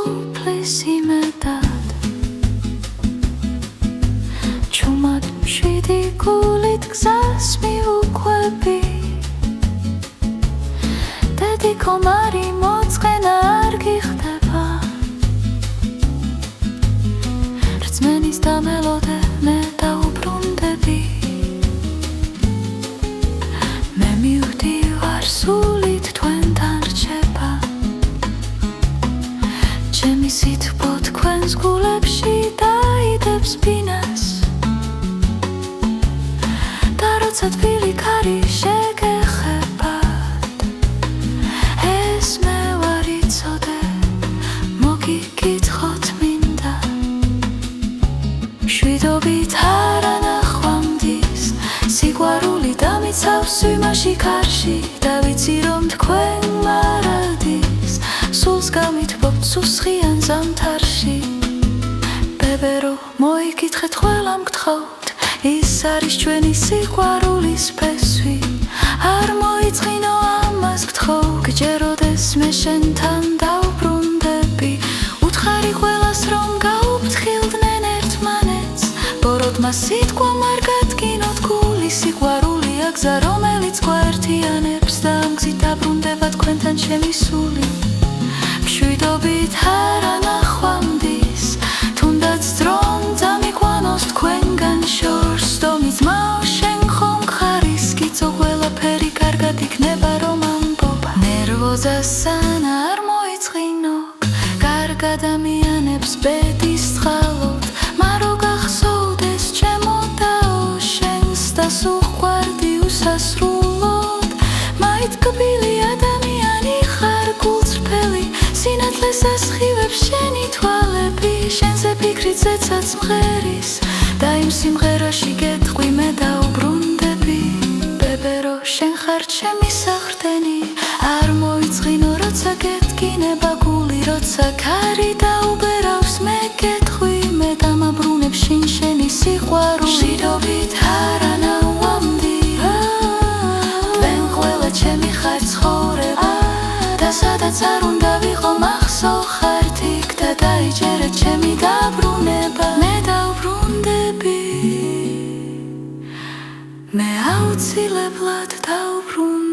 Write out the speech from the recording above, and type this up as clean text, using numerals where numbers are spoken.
სუფლის იმედად ჩუმად მშვიდი გულით გზას მივუყვები დედი კომარი მოწყენა არ გიხდება რწმენის დამელოდე მე დაუბრუნდები მე მივდივარ სულით თქვენთან რჩება ჩემი სითბო თქვენს გულებში დაიდებს ბინას და როცა თბილი ქარი შეგეხებათ ეს მე ვარ იცოდე მოგიკითხოთ მინდა მშვიდობით არანახვამდის სიყვარული დამიცავს ვიმაში ქარში და ვიცი რომ თქვენ მარადის სულს გამითბობთ სუსხიან ზამთარში ბებერო მოიკითხეთ ყველამ გთხოვთ ის არის ჩვენი სიყვარულის ფესვი არ მოიწყინო ამას გთხოვ გჯეროდეს მე შენთან დავბრუნდები უთხარი ყველას რომ გაუფრთხილდნენ ერთმანეთს ბოროტმა სიტყვა არ გადგინოთ გული სიყვარულია გზა რომელიც გვაერთიანებს და ამ გზით დაბრუნდება თქვენთან ჩემი სული მშვიდობით არანახვამდის თუნდაც ძრომ დამიყვანოს თქვენგან შორს დომის მაო შენ ხომ ხარისკიცო ყველაფერი კარგად იქნება რომ ამბობ ნერვოზას სანა არ მოიწყინო კარგ ადამიანებს ბედის წყალოთ მარო გახსოვდეს ჩემო დაო შენს და სუყვარდი უსასრულოდ მაით კბილი ადამიანი ხარ გულწრფელი სინათლეს ასხივებს შენი თვალები შენზე ფიქრით ზეცაც მღერის და იმ სიმღერაში გეტყვი მე დაუბრუნდები ბებერო შენ ხარ ჩემი საყრდენი არ მოიწყინო როცა გეტკინება გული როცა ქარი დაუბერავს მე გეტყვი მე დამაბრუნებ შინ შენი სიყვარული მშვიდობით არანახვამდი თქვენ ყველა ჩემი ხარ ცხოვრება და სადაც არ უნდა ვიყო მახსო ხართ იქ და დაიჯერეთ ჩემი დაბრუნება მე დავბრუნდები მე აუცილებლად დავბრუნდები